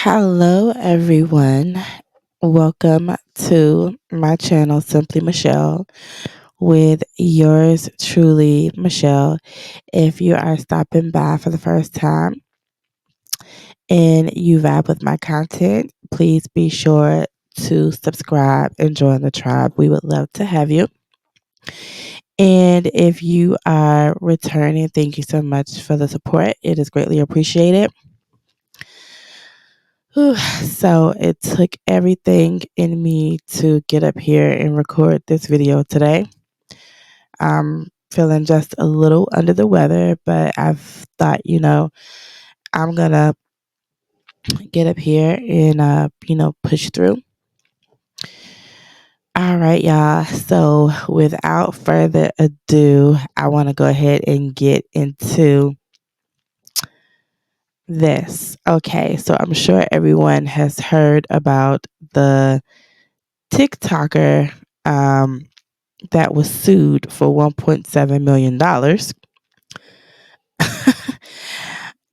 Hello, everyone. Welcome to my channel, Simply Michelle, with yours truly, Michelle. If you are stopping by for the first time and you vibe with my content, please be sure to subscribe and join the tribe. We would love to have you. And if you are returning, thank you so much for the support. It is greatly appreciated. Whew. So it took everything in me to get up here and record this video today. I'm feeling just a little under the weather, but I've thought, I'm gonna get up here and push through. All right, y'all. So without further ado, I want to go ahead and get into this. Okay, so I'm sure everyone has heard about the TikToker that was sued for $1.7 million.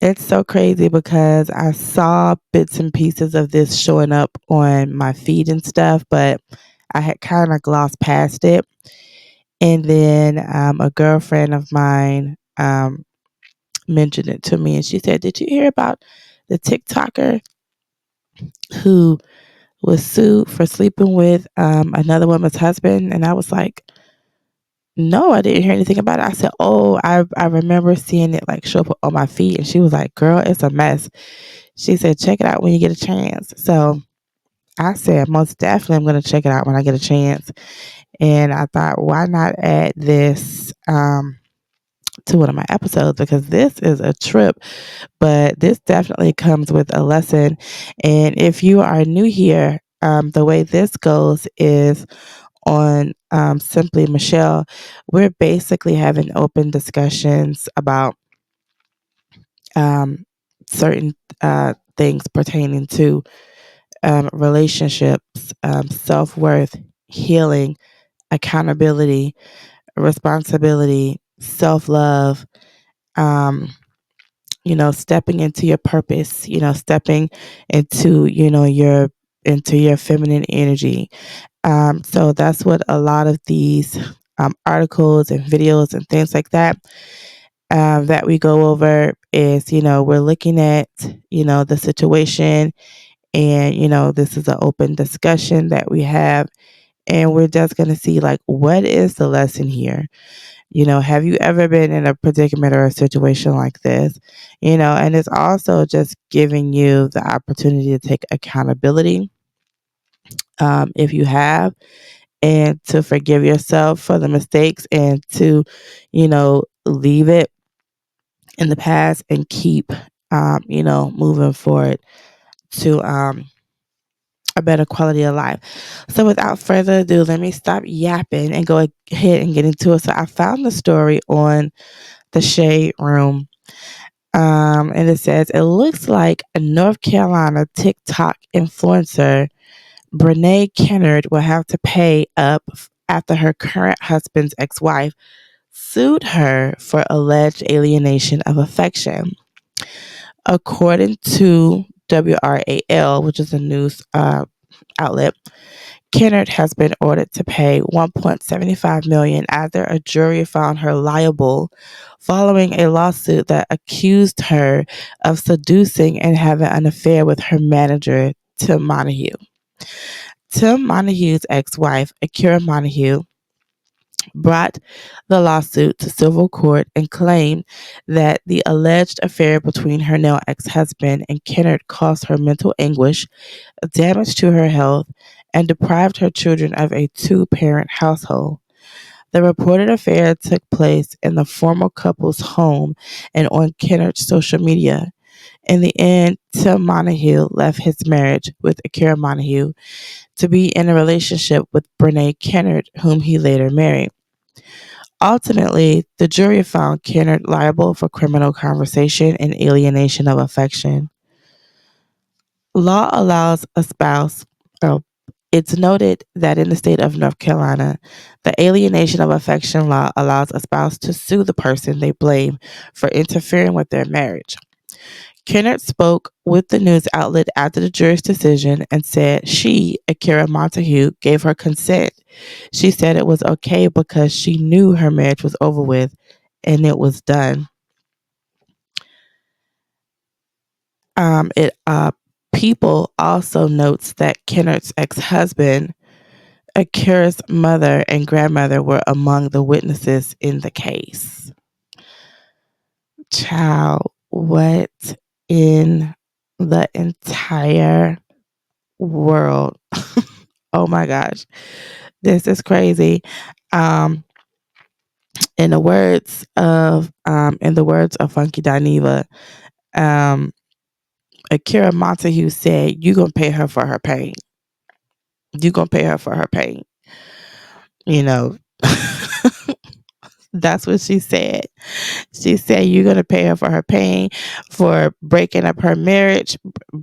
It's so crazy because I saw bits and pieces of this showing up on my feed and stuff, but I had kind of glossed past it. And then a girlfriend of mine mentioned it to me, and she said, "Did you hear about the TikToker who was sued for sleeping with another woman's husband?" And I was like, "No, I didn't hear anything about it." I said, "Oh, I remember seeing it like show up on my feed." And she was like, "Girl, it's a mess." She said, "Check it out when you get a chance." So I said, "Most definitely, I'm going to check it out when I get a chance." And I thought, why not add this to one of my episodes, because this is a trip, but this definitely comes with a lesson. And if you are new here, the way this goes is on Simply Michelle, we're basically having open discussions about um, certain things pertaining to relationships, self worth, healing, accountability, responsibility, self love. Um, stepping into your purpose. Stepping into your feminine energy. So that's what a lot of these articles and videos and things like that we go over is, we're looking at, the situation, and, this is an open discussion that we have, and we're just going to see, like, what is the lesson here? Have you ever been in a predicament or a situation like this? And it's also just giving you the opportunity to take accountability, if you have, and to forgive yourself for the mistakes, and to, leave it in the past and keep, moving forward to a better quality of life. So without further ado, let me stop yapping and go ahead and get into it. So I found the story on the Shade Room. And it says, it looks like a North Carolina TikTok influencer, Brene Kennard, will have to pay up after her current husband's ex-wife sued her for alleged alienation of affection. According to WRAL, which is a news outlet, Kennard has been ordered to pay $1.75 million after a jury found her liable following a lawsuit that accused her of seducing and having an affair with her manager, Tim Montague. Tim Montague's ex-wife, Akira Montague, brought the lawsuit to civil court and claimed that the alleged affair between her now ex-husband and Kennard caused her mental anguish, damage to her health, and deprived her children of a two-parent household. The reported affair took place in the former couple's home and on Kennard's social media. In the end, Tim Montague left his marriage with Akira Montague to be in a relationship with Brene Kennard, whom he later married. Ultimately, the jury found Kennard liable for criminal conversation and alienation of affection. Law allows a spouse, oh, it's noted that in the state of North Carolina, the alienation of affection law allows a spouse to sue the person they blame for interfering with their marriage. Kennard spoke with the news outlet after the jury's decision and said she, Akira Montague, gave her consent. She said it was okay because she knew her marriage was over with and it was done. It People also notes that Kennard's ex-husband, Akira's mother and grandmother were among the witnesses in the case. Child, what in the entire world? Oh my gosh, this is crazy. Um, in the words of Funky Dineva, um, Akira Montague said, "You gonna pay her for her pain. You gonna pay her for her pain." You know, that's what she said. She said, "You're gonna pay her for her pain, for breaking up her marriage,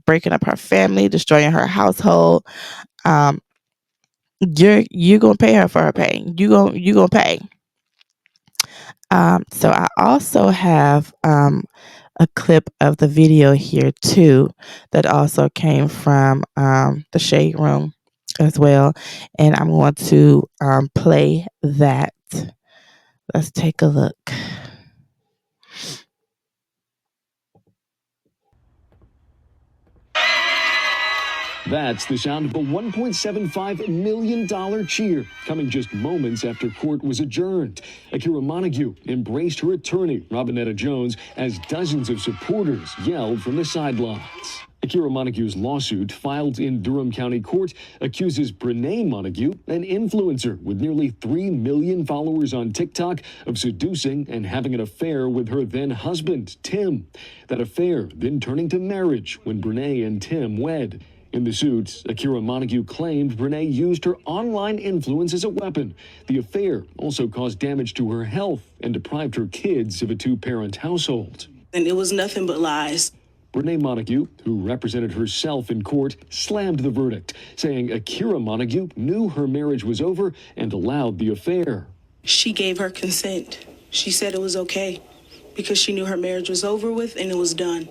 breaking up her family, destroying her household. Um, you're gonna pay her for her pain. You gonna pay." So I also have a clip of the video here too that also came from the Shade Room as well, and I'm going to play that. Let's take a look. That's the sound of a $1.75 million cheer, coming just moments after court was adjourned. Akira Montague embraced her attorney, Robinetta Jones, as dozens of supporters yelled from the sidelines. Akira Montague's lawsuit, filed in Durham County Court, accuses Brene Montague, an influencer with nearly 3 million followers on TikTok, of seducing and having an affair with her then husband, Tim. That affair then turning to marriage when Brene and Tim wed. In the suit, Akira Montague claimed Brene used her online influence as a weapon. The affair also caused damage to her health and deprived her kids of a two-parent household. And it was nothing but lies. Brene Montague, who represented herself in court, slammed the verdict, saying Akira Montague knew her marriage was over and allowed the affair. She gave her consent. She said it was okay because she knew her marriage was over with and it was done.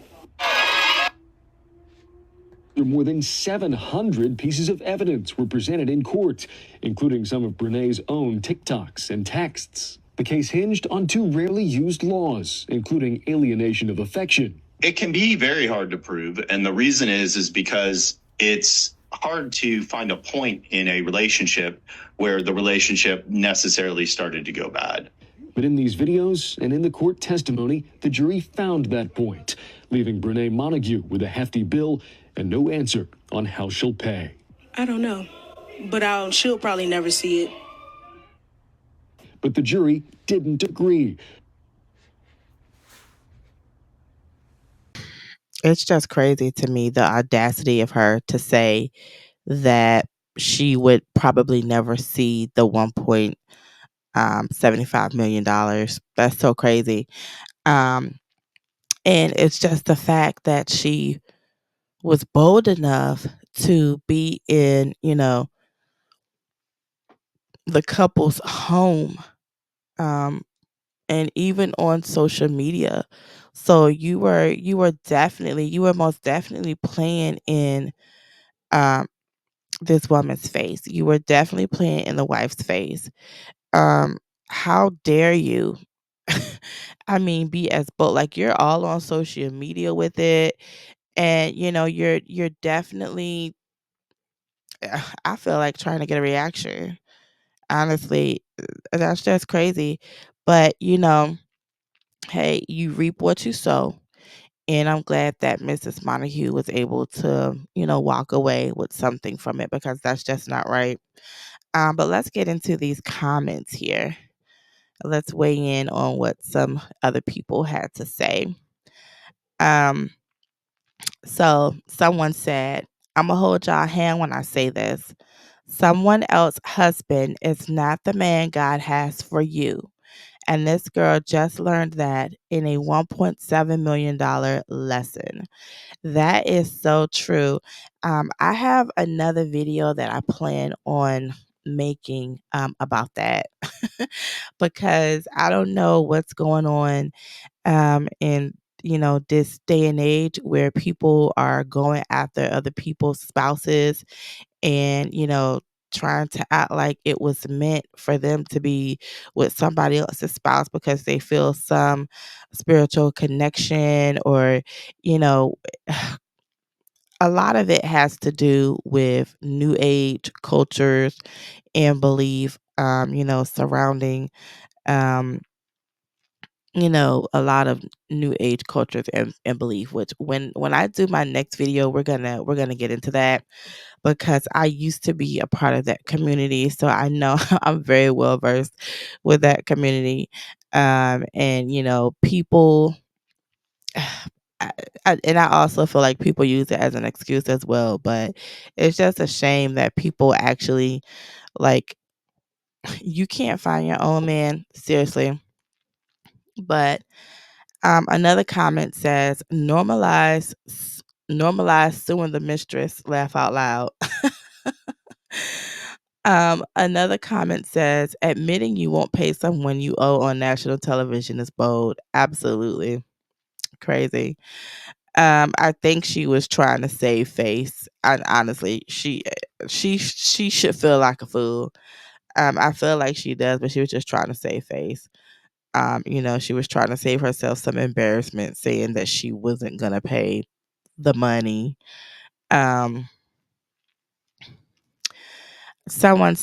More than 700 pieces of evidence were presented in court, including some of Brene's own TikToks and texts. The case hinged on two rarely used laws, including alienation of affection. It can be very hard to prove, and the reason is because it's hard to find a point in a relationship where the relationship necessarily started to go bad. But in these videos and in the court testimony, the jury found that point, leaving Brene Montague with a hefty bill and no answer on how she'll pay. I don't know, but she'll probably never see it. But the jury didn't agree. It's just crazy to me, the audacity of her to say that she would probably never see the $1.75 million. That's so crazy. And it's just the fact that she was bold enough to be in, the couple's home, and even on social media. So you were most definitely playing in um this woman's face. You were definitely playing in the wife's face. Um, how dare you? I mean, be as bold. Like, you're all on social media with it, and you're definitely. I feel like trying to get a reaction. Honestly, that's just crazy. But hey, you reap what you sow. And I'm glad that Mrs. Montague was able to, walk away with something from it, because that's just not right. But let's get into these comments here. Let's weigh in on what some other people had to say. Um, so someone said, I'm gonna hold y'all hand when I say this. Someone else's husband is not the man God has for you. And this girl just learned that in a $1.7 million lesson. That is so true. I have another video that I plan on making about that because I don't know what's going on in this day and age where people are going after other people's spouses and, trying to act like it was meant for them to be with somebody else's spouse because they feel some spiritual connection or, you know, a lot of it has to do with new age cultures and belief, surrounding, um, a lot of new age cultures and belief, which when I do my next video, we're gonna get into that because I used to be a part of that community. So I know I'm very well versed with that community. And people I, and I also feel like people use it as an excuse as well, but it's just a shame that people actually like you can't find your own man, seriously. But another comment says normalize suing the mistress, laugh out loud. Another comment says admitting you won't pay someone you owe on national television is bold. Absolutely crazy. I think she was trying to save face. And honestly, she should feel like a fool. I feel like she does, but she was just trying to save face. She was trying to save herself some embarrassment, saying that she wasn't gonna pay the money. Um, someone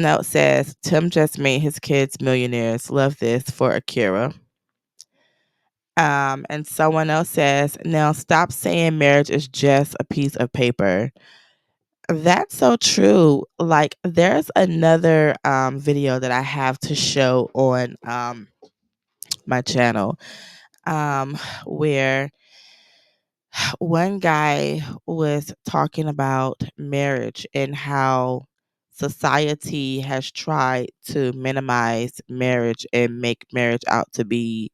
else says Tim just made his kids millionaires. Love this for Akira. And someone else says, now stop saying marriage is just a piece of paper. That's so true. Like there's another video that I have to show on my channel where one guy was talking about marriage and how society has tried to minimize marriage and make marriage out to be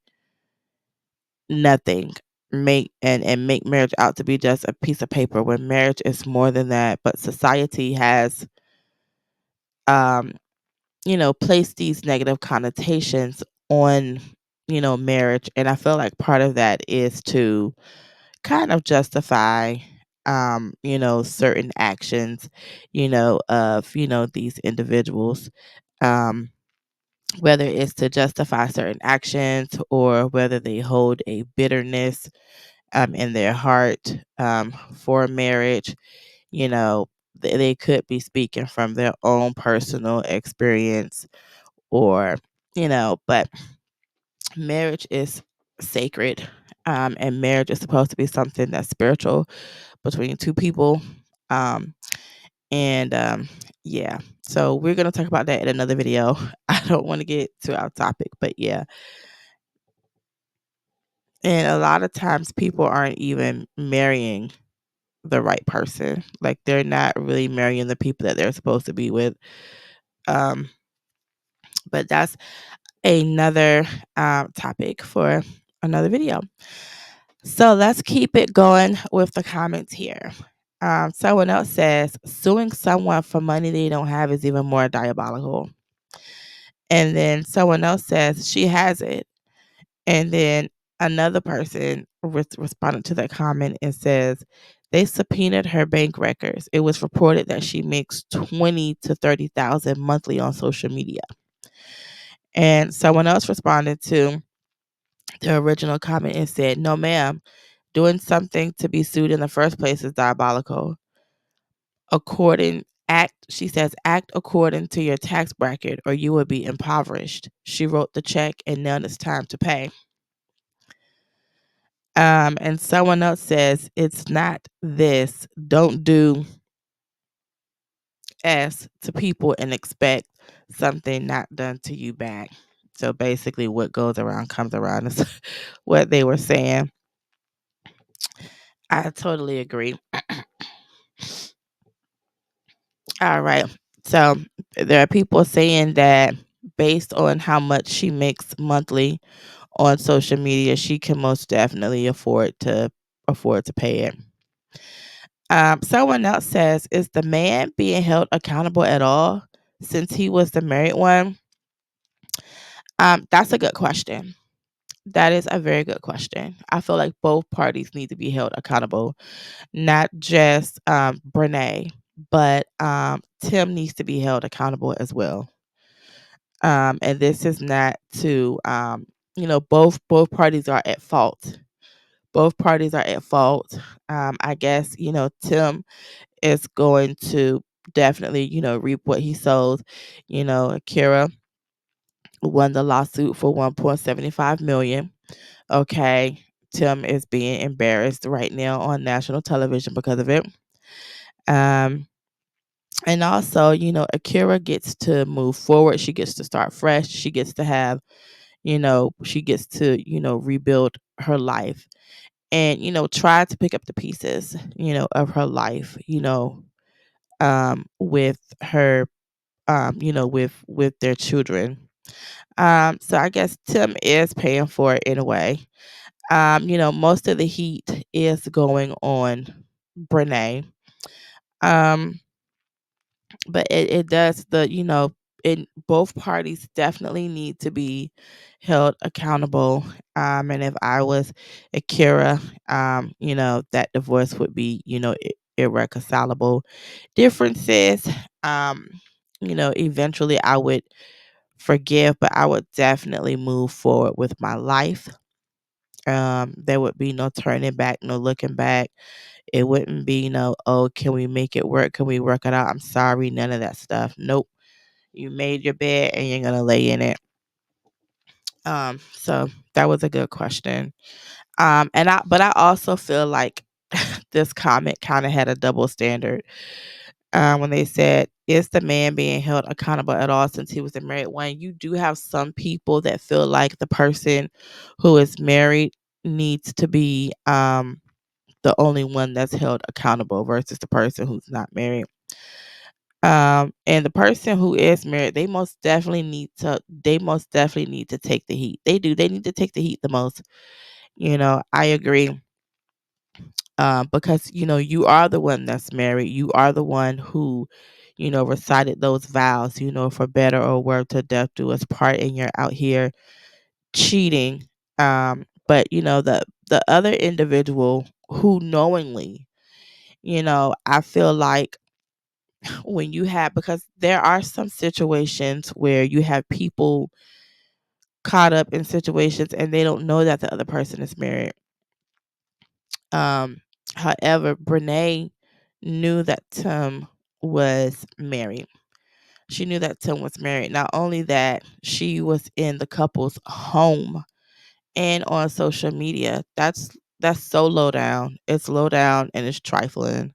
nothing, make marriage out to be just a piece of paper when marriage is more than that. But society has um placed these negative connotations on marriage, and I feel like part of that is to kind of justify certain actions of these individuals, um whether it's to justify certain actions or whether they hold a bitterness in their heart for marriage. They could be speaking from their own personal experience or but marriage is sacred, and marriage is supposed to be something that's spiritual between two people. um and yeah, so we're going to talk about that in another video. I don't want to get too off topic, but yeah. And a lot of times people aren't even marrying the right person. Like they're not really marrying the people that they're supposed to be with. um but that's another topic for another video. So let's keep it going with the comments here. Someone else says suing someone for money they don't have is even more diabolical. And then someone else says she has it. And then another person responded to that comment and says they subpoenaed her bank records. It was reported that she makes 20 to 30,000 monthly on social media. And someone else responded to the original comment and said, "No, ma'am, doing something to be sued in the first place is diabolical. She says, act according to your tax bracket or you will be impoverished. She wrote the check and now it's time to pay." And someone else says, it's not this. Don't do S to people and expect something not done to you back. So basically, what goes around comes around is what they were saying. I totally agree. All right. So there are people saying that based on how much she makes monthly on social media, she can most definitely afford to pay it. Someone else says, is the man being held accountable at all since he was the married one? That's a good question. That is a very good question. I feel like both parties need to be held accountable, not just Brene, but Tim needs to be held accountable as well. And this is not to, both parties are at fault. Both parties are at fault. I guess Tim is going to definitely reap what he sows. Akira won the lawsuit for 1.75 million. Okay. Tim is being embarrassed right now on national television because of it. Um, and also, Akira gets to move forward. She gets to start fresh. She gets to have, she gets to, rebuild her life and, try to pick up the pieces, of her life, with her, with their children. So I guess Tim is paying for it in a way. Most of the heat is going on Brene. Um, but it does in both parties definitely need to be held accountable. And if I was Akira, that divorce would be, irreconcilable differences. Um, eventually I would forgive, but I would definitely move forward with my life. There would be no turning back, no looking back. It wouldn't be no, oh, can we make it work? Can we work it out? I'm sorry, none of that stuff. Nope. You made your bed and you're gonna lay in it. So that was a good question. But I also feel like this comment kind of had a double standard. When they said, is the man being held accountable at all since he was a married one? You do have some people that feel like the person who is married needs to be the only one that's held accountable versus the person who's not married. And the person who is married, they most definitely need to take the heat. They do. They need to take the heat the most. I agree. Because you are the one that's married. You are the one who, recited those vows. For better or worse, to death do us part, and you're out here cheating. But the other individual who knowingly, I feel like when you have, because there are some situations where you have people caught up in situations and they don't know that the other person is married. Um, However, Brene knew that Tim was married. She knew that Tim was married. Not only that, she was in the couple's home and on social media. That's so low down. It's low down and it's trifling.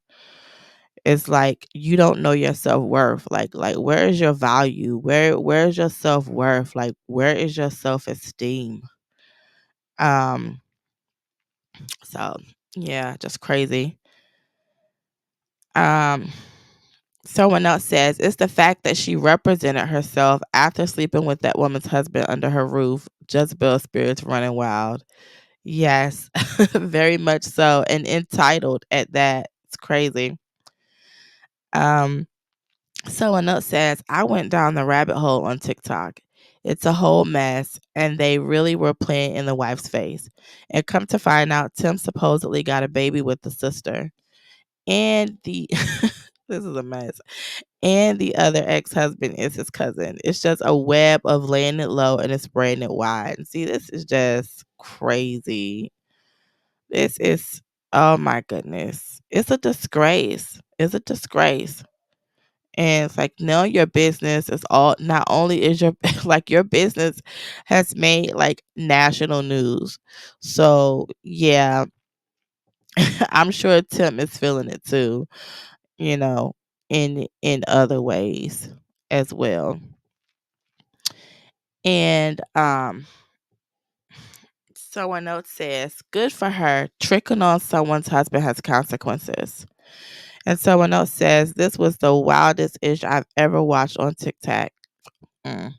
It's like you don't know your self-worth. Like where is your value? Where is your self-worth? Like where is your self-esteem? Um so yeah, just crazy. Um Someone else says it's the fact that she represented herself after sleeping with that woman's husband under her roof. Jezebel spirits running wild. Yes, very much so. And entitled at that. It's crazy. Um Someone else says, I went down the rabbit hole on TikTok. It's a whole mess, and they really were playing in the wife's face. And come to find out, Tim supposedly got a baby with the sister. And the this is a mess. And the other ex-husband is his cousin. It's just a web of laying it low and it's spreading it wide. And see, this is just crazy. This is, oh my goodness. It's a disgrace. It's a disgrace. And it's like now your business is all, not only is your like your business has made like national news. So yeah, I'm sure Tim is feeling it too, you know, in other ways as well. And someone else says, good for her. Tricking on someone's husband has consequences. And someone else says, this was the wildest ish I've ever watched on TikTok. Mm.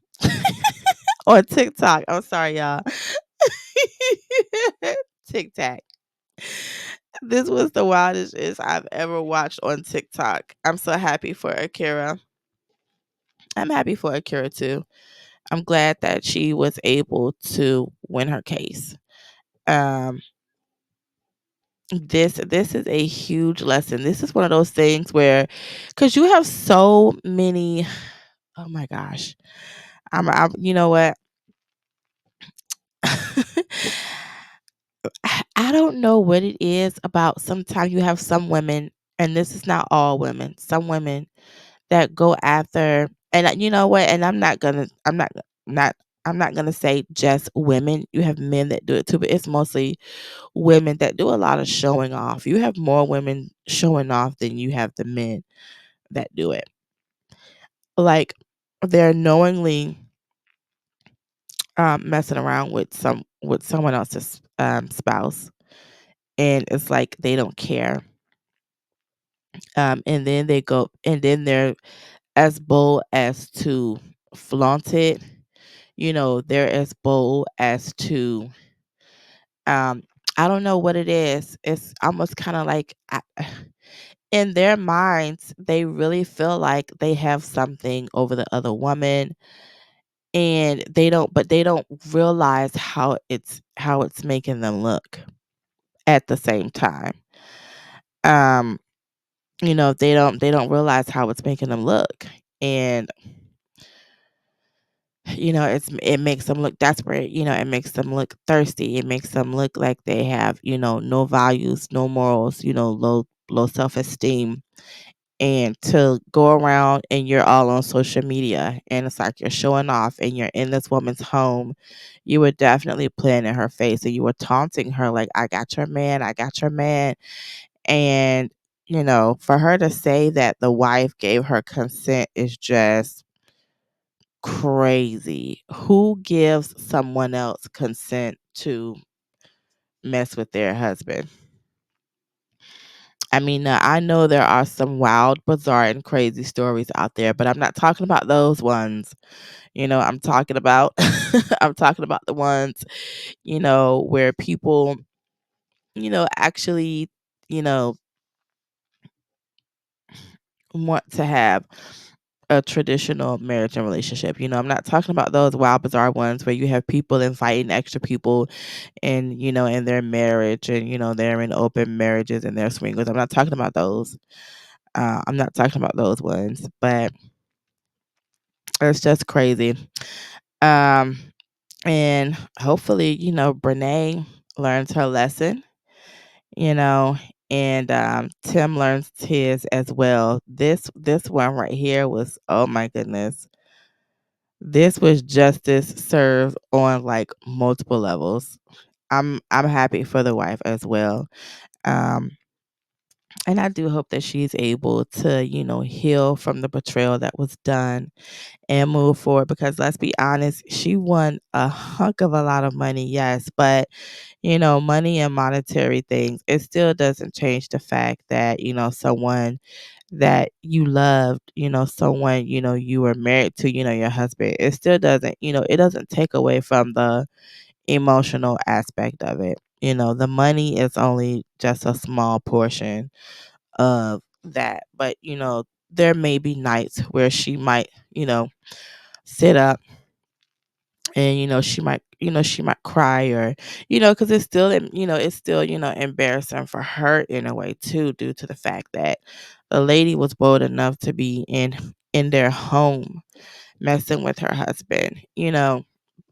On TikTok. I'm sorry, y'all. TikTok. This was the wildest ish I've ever watched on TikTok. I'm so happy for Akira. I'm happy for Akira too. I'm glad that she was able to win her case. Um, this is a huge lesson. This is one of those things where, because you have so many. Oh my gosh, I'm you know what? I don't know what it is about. Sometimes you have some women, and this is not all women. Some women that go after, and you know what? And not I'm not gonna say just women. You have men that do it too, but it's mostly women that do a lot of showing off. You have more women showing off than you have the men that do it. Like they're knowingly messing around with someone else's spouse, and it's like they don't care. And then they go, and then they're as bold as to flaunt it. You know, they're as bold as to um I don't know what it is. It's almost kind of like in their minds, they really feel like they have something over the other woman, and they don't realize how it's making them look at the same time. Um, they don't realize how it's making them look. And it makes them look desperate. It makes them look thirsty. It makes them look like they have, no values, no morals, low self-esteem. And to go around and you're all on social media and it's like you're showing off and you're in this woman's home, you were definitely playing in her face and you were taunting her like, I got your man, I got your man. And for her to say that the wife gave her consent is just crazy. Who gives someone else consent to mess with their husband? I mean, I know there are some wild, bizarre, and crazy stories out there, but I'm not talking about those ones. I'm talking about I'm talking about the ones, where people, actually, you know, want to have a traditional marriage and relationship. I'm not talking about those wild, bizarre ones where you have people inviting extra people and in their marriage, and they're in open marriages and they're swingers. I'm not talking about those. I'm not talking about those ones, but it's just crazy. Um, and hopefully, Brene learns her lesson, you know, and Tim learns his as well. This one right here was, oh my goodness. This was justice served on like multiple levels. I'm happy for the wife as well. Um, and I do hope that she's able to, heal from the betrayal that was done and move forward, because let's be honest, she won a hunk of a lot of money, yes, but money and monetary things, it still doesn't change the fact that, someone that you loved, someone, you were married to, your husband, it still doesn't, it doesn't take away from the emotional aspect of it. The money is only just a small portion of that. But, there may be nights where she might, sit up and, she might cry, or, because it's still, embarrassing for her in a way too, due to the fact that the lady was bold enough to be in their home messing with her husband,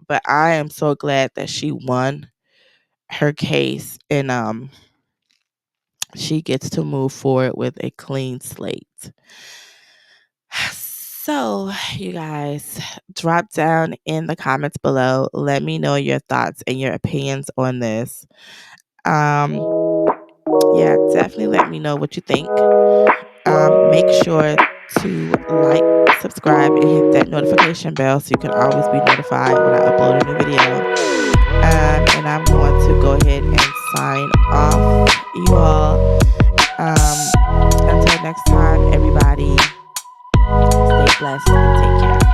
but I am so glad that she won her case, and she gets to move forward with a clean slate. So, you guys, drop down in the comments below. Let me know your thoughts and your opinions on this. Yeah, definitely let me know what you think. Make sure to like, subscribe, and hit that notification bell so you can always be notified when I upload a new video. And I'm going to go ahead and sign off, you all. Until next time, everybody, stay blessed and take care.